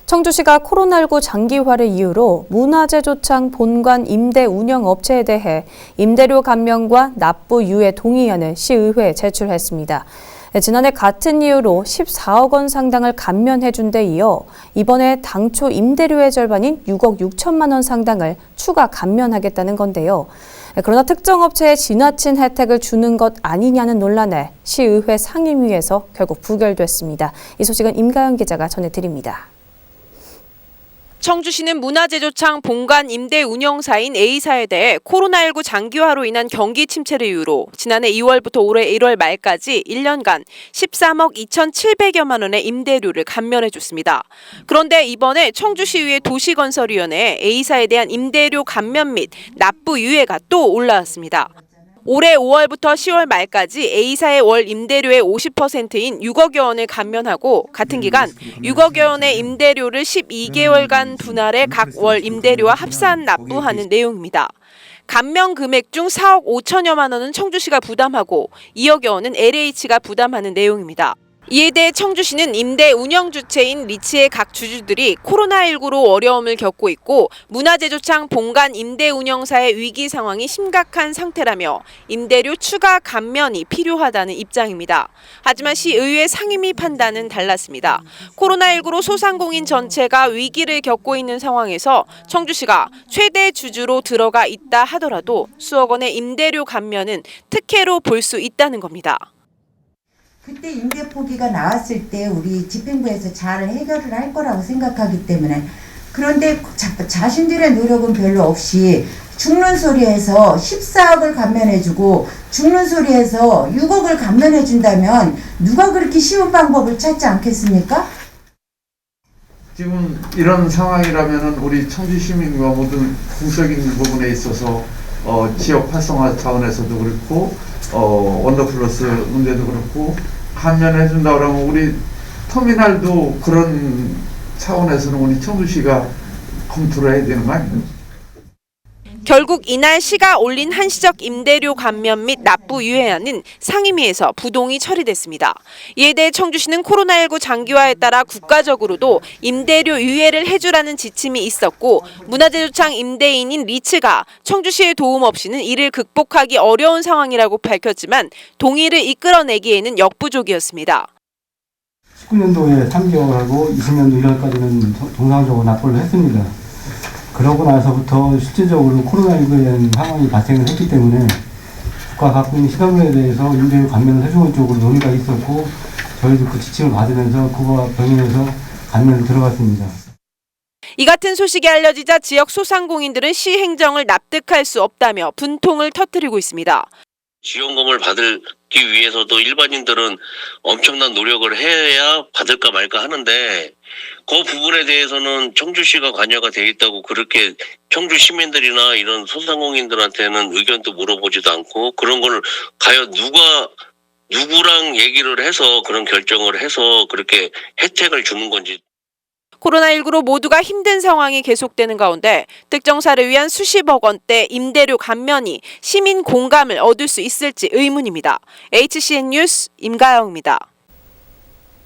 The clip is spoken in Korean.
청주시가 코로나19 장기화를 이유로 문화재조창 본관 임대 운영업체에 대해 임대료 감면과 납부 유예 동의안을 시의회에 제출했습니다. 지난해 같은 이유로 14억 원 상당을 감면해준 데 이어 이번에 당초 임대료의 절반인 6억 6천만 원 상당을 추가 감면하겠다는 건데요. 그러나 특정 업체에 지나친 혜택을 주는 것 아니냐는 논란에 시의회 상임위에서 결국 부결됐습니다. 이 소식은 임가영 기자가 전해드립니다. 청주시는 문화재조창 본관 임대 운영사인 A사에 대해 코로나19 장기화로 인한 경기 침체를 이유로 지난해 2월부터 올해 1월 말까지 1년간 13억 2,700여만 원의 임대료를 감면해줬습니다. 그런데 이번에 청주시의회 도시건설위원회에 A사에 대한 임대료 감면 및 납부 유예가 또 올라왔습니다. 올해 5월부터 10월 말까지 A사의 월 임대료의 50%인 6억여 원을 감면하고 같은 기간 6억여 원의 임대료를 12개월간 분할해 각 월 임대료와 합산 납부하는 내용입니다. 감면 금액 중 4억 5천여만 원은 청주시가 부담하고 2억여 원은 LH가 부담하는 내용입니다. 이에 대해 청주시는 임대 운영 주체인 리츠의 각 주주들이 코로나19로 어려움을 겪고 있고 문화재조창 본관 임대 운영사의 위기 상황이 심각한 상태라며 임대료 추가 감면이 필요하다는 입장입니다. 하지만 시의회 상임위 판단은 달랐습니다. 코로나19로 소상공인 전체가 위기를 겪고 있는 상황에서 청주시가 최대 주주로 들어가 있다 하더라도 수억 원의 임대료 감면은 특혜로 볼 수 있다는 겁니다. 그때 임대 포기가 나왔을 때 우리 집행부에서 잘 해결을 할 거라고 생각하기 때문에 그런데 자신들의 노력은 별로 없이 죽는 소리에서 14억을 감면해주고 죽는 소리에서 6억을 감면해준다면 누가 그렇게 쉬운 방법을 찾지 않겠습니까? 지금 이런 상황이라면 우리 청주 시민과 모든 공적인 부분에 있어서 지역 활성화 차원에서도 그렇고 원더플러스 문제도 그렇고 감면해준다 그러면 우리 터미널도 그런 차원에서는 우리 청주시가 검토를 해야 되는 거 아니에요? 결국 이날 시가 올린 한시적 임대료 감면 및 납부 유예안은 상임위에서 부동의 처리됐습니다. 이에 대해 청주시는 코로나19 장기화에 따라 국가적으로도 임대료 유예를 해주라는 지침이 있었고 문화재조창 임대인인 리츠가 청주시의 도움 없이는 이를 극복하기 어려운 상황이라고 밝혔지만 동의를 이끌어내기에는 역부족이었습니다. 19년도에 3개월하고 20년도 1월까지는 정상적으로 납부를 했습니다. 그러고 나서부터 실질적으로 코로나19에 대한 상황이 발생을 했기 때문에 국가 갖고 있는 시설물에 대해서 임대료 감면을 해주는 쪽으로 논의가 있었고 저희도 그 지침을 받으면서 그거와 병행해서 감면을 들어갔습니다. 이 같은 소식이 알려지자 지역 소상공인들은 시 행정을 납득할 수 없다며 분통을 터뜨리고 있습니다. 지원금을 받기 위해서도 일반인들은 엄청난 노력을 해야 받을까 말까 하는데 그 부분에 대해서는 청주시가 관여가 돼 있다고 그렇게 청주 시민들이나 이런 소상공인들한테는 의견도 물어보지도 않고 그런 걸 과연 누구랑 얘기를 해서 그런 결정을 해서 그렇게 혜택을 주는 건지. 코로나19로 모두가 힘든 상황이 계속되는 가운데 특정사를 위한 수십억 원대 임대료 감면이 시민 공감을 얻을 수 있을지 의문입니다. HCN 뉴스 임가영입니다.